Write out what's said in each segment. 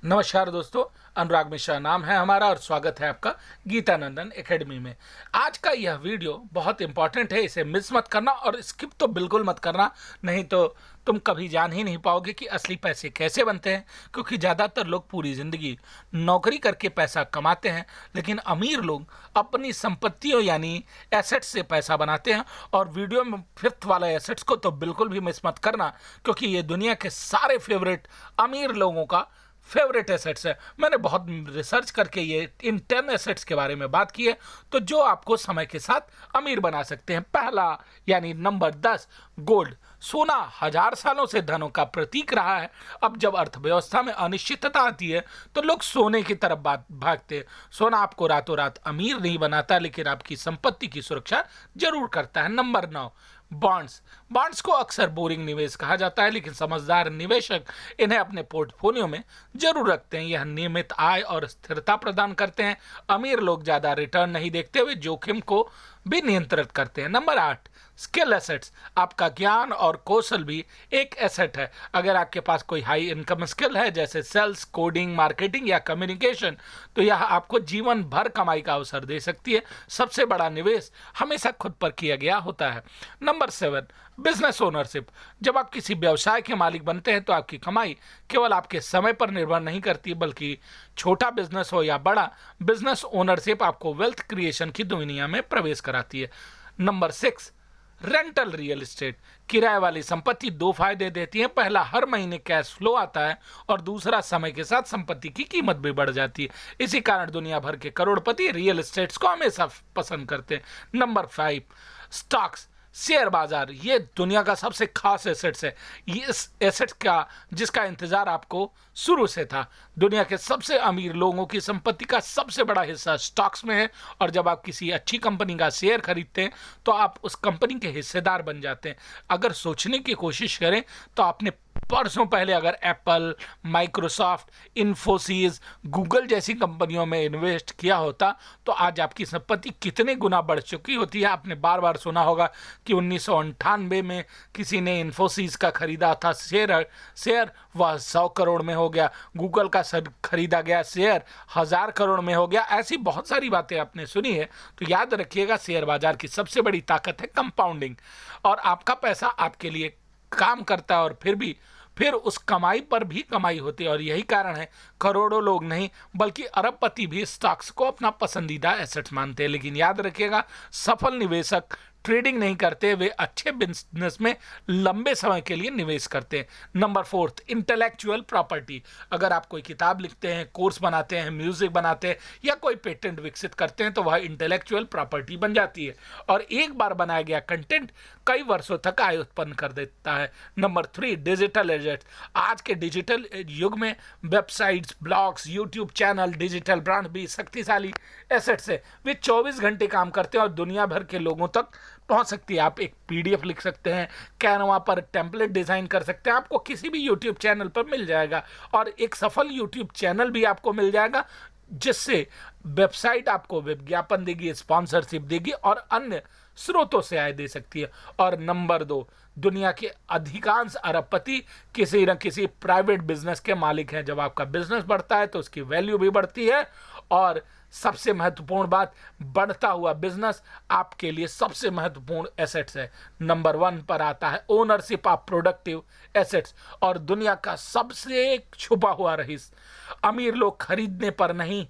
नमस्कार दोस्तों, अनुराग मिश्रा नाम है हमारा और स्वागत है आपका गीतानंदन एकेडमी में। आज का यह वीडियो बहुत इंपॉर्टेंट है, इसे मिस मत करना और स्किप तो बिल्कुल मत करना, नहीं तो तुम कभी जान ही नहीं पाओगे कि असली पैसे कैसे बनते हैं। क्योंकि ज़्यादातर लोग पूरी ज़िंदगी नौकरी करके पैसा कमाते हैं, लेकिन अमीर लोग अपनी संपत्तियों यानी एसेट्स से पैसा बनाते हैं। और वीडियो में फिफ्थ वाला एसेट्स को तो बिल्कुल भी मिस मत करना, क्योंकि ये दुनिया के सारे फेवरेट अमीर लोगों का फेवरेट एसेट्स है। मैंने बहुत रिसर्च करके ये इन 10 एसेट्स के बारे में बात की है, तो जो आपको समय के साथ अमीर बना सकते हैं। पहला यानी नंबर 10, गोल्ड। सोना हजार सालों से धनों का प्रतीक रहा है। अब जब अर्थव्यवस्था में अनिश्चितता आती है तो लोग सोने की तरफ भागते हैं। सोना आपको रातों रात अमीर नहीं बनाता, लेकिन आपकी संपत्ति की सुरक्षा जरूर करता है। Number 9, bonds. बॉन्ड्स को अक्सर बोरिंग निवेश कहा जाता है, लेकिन समझदार निवेशक इन्हें अपने पोर्टफोलियो में जरूर रखते हैं। यह नियमित आय और स्थिरता प्रदान करते हैं। अमीर लोग ज्यादा रिटर्न नहीं देखते हुए जोखिम को भी नियंत्रित करते हैं। Number 8, skill assets. आपका ज्ञान और कौशल भी एक एसेट है। अगर आपके पास कोई हाई इनकम स्किल है, जैसे सेल्स, कोडिंग, मार्केटिंग या कम्युनिकेशन, तो यह आपको जीवन भर कमाई का अवसर दे सकती है। सबसे बड़ा निवेश हमेशा खुद पर किया गया होता है। Number 7, business ownership. जब आप किसी व्यवसाय के मालिक बनते हैं तो आपकी कमाई केवल आपके समय पर निर्भर नहीं करती, बल्कि छोटा बिजनेस हो या बड़ा, बिजनेस ओनरशिप आपको वेल्थ क्रिएशन की दुनिया में प्रवेश कराती है। Number 6, rental real estate. किराए वाली संपत्ति 2 फायदे देती है। पहला, हर महीने कैश फ्लो आता है, और दूसरा, समय के साथ संपत्ति की कीमत भी बढ़ जाती है। इसी कारण दुनिया भर के करोड़पति रियल एस्टेट्स को हमेशा पसंद करते हैं। नंबर 5, स्टॉक्स, शेयर बाजार। ये दुनिया का सबसे खास एसेट्स है। ये इस एसेट का जिसका इंतजार आपको शुरू से था। दुनिया के सबसे अमीर लोगों की संपत्ति का सबसे बड़ा हिस्सा स्टॉक्स में है, और जब आप किसी अच्छी कंपनी का शेयर खरीदते हैं तो आप उस कंपनी के हिस्सेदार बन जाते हैं। अगर सोचने की कोशिश करें तो आपने परसों पहले अगर एप्पल, माइक्रोसॉफ्ट, इन्फोसिस, गूगल जैसी कंपनियों में इन्वेस्ट किया होता तो आज आपकी संपत्ति कितने गुना बढ़ चुकी होती है। आपने बार बार सुना होगा कि 1998 में किसी ने इन्फोसिस का खरीदा था शेयर, वह 100 करोड़ में हो गया। गूगल का खरीदा गया शेयर 1000 करोड़ में हो गया। ऐसी बहुत सारी बातें आपने सुनी है। तो याद रखिएगा, शेयर बाजार की सबसे बड़ी ताकत है कंपाउंडिंग, और आपका पैसा आपके लिए काम करता है और फिर उस कमाई पर भी कमाई होती है। और यही कारण है करोड़ों लोग नहीं बल्कि अरबपति भी स्टॉक्स को अपना पसंदीदा एसेट मानते हैं। लेकिन याद रखिएगा, सफल निवेशक ट्रेडिंग नहीं करते, वे अच्छे बिजनेस में लंबे समय के लिए निवेश करते हैं। Number 4, intellectual property. अगर आप कोई किताब लिखते हैं, कोर्स बनाते हैं, म्यूजिक बनाते हैं या कोई पेटेंट विकसित करते हैं तो वह इंटेलेक्चुअल प्रॉपर्टी बन जाती है, और एक बार बनाया गया कंटेंट कई वर्षों तक आय उत्पन्न कर देता है। Number 3, digital assets. आज के डिजिटल युग में websites, blogs, YouTube channel, digital brand भी शक्तिशाली एसेट्स है। वे 24 घंटे काम करते हैं और दुनिया भर के लोगों तक पहुंच सकती है। आप एक पीडीएफ लिख सकते हैं, कैनवा पर टेम्पलेट डिजाइन कर सकते हैं, आपको किसी भी यूट्यूब चैनल पर मिल जाएगा। और एक सफल यूट्यूब चैनल भी आपको मिल जाएगा, जिससे वेबसाइट आपको विज्ञापन देगी, स्पॉन्सरशिप देगी और अन्य स्रोतों से आय दे सकती है। और नंबर 2, दुनिया के अधिकांश अरबपति किसी न किसी प्राइवेट बिजनेस के मालिक हैं। जब आपका बिजनेस बढ़ता है तो उसकी वैल्यू भी बढ़ती है, और सबसे महत्वपूर्ण बात, बढ़ता हुआ बिजनेस आपके लिए सबसे महत्वपूर्ण एसेट्स है। नंबर 1 पर आता है ओनरशिप ऑफ प्रोडक्टिव एसेट्स, और दुनिया का सबसे छुपा हुआ रहस्य। अमीर लोग खरीदने पर नहीं,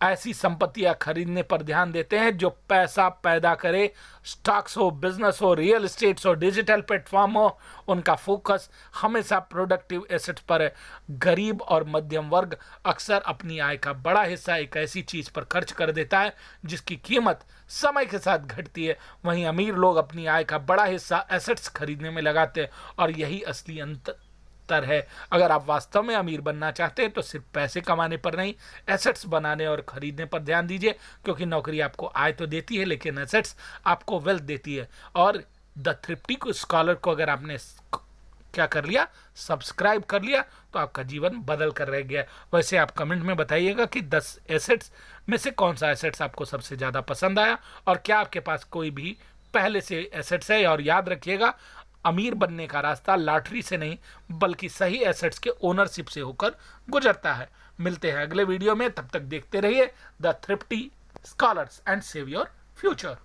ऐसी संपत्तियां खरीदने पर ध्यान देते हैं जो पैसा पैदा करे। स्टॉक्स हो, बिजनेस हो, रियल एस्टेट्स हो, डिजिटल प्लेटफॉर्म हो, उनका फोकस हमेशा प्रोडक्टिव एसेट्स पर है। गरीब और मध्यम वर्ग अक्सर अपनी आय का बड़ा हिस्सा एक ऐसी चीज पर खर्च कर देता है जिसकी कीमत समय के साथ घटती है। वहीं अमीर लोग अपनी आय का बड़ा हिस्सा एसेट्स खरीदने में लगाते हैं, और यही असली अंतर है। अगर आप वास्तव में अमीर बनना चाहते हैं तो सिर्फ पैसे कमाने पर नहीं, एसेट्स बनाने और खरीदने पर ध्यान दीजिए, क्योंकि नौकरी आपको आय तो देती है लेकिन एसेट्स आपको वेल्थ देती है। और द थ्रिफ्टी को स्कॉलर को अगर आपने क्या कर लिया, सब्सक्राइब कर लिया, तो आपका जीवन बदल कर रह गया। वैसे आप कमेंट में बताइएगा कि 10 एसेट्स में से कौन सा एसेट्स आपको सबसे ज़्यादा पसंद आया, और क्या आपके पास कोई भी पहले से एसेट्स है। और याद रखिएगा, अमीर बनने का रास्ता लॉटरी से नहीं बल्कि सही एसेट्स के ओनरशिप से होकर गुजरता है। मिलते हैं अगले वीडियो में, तब तक देखते रहिए the thrifty scholars and save your future.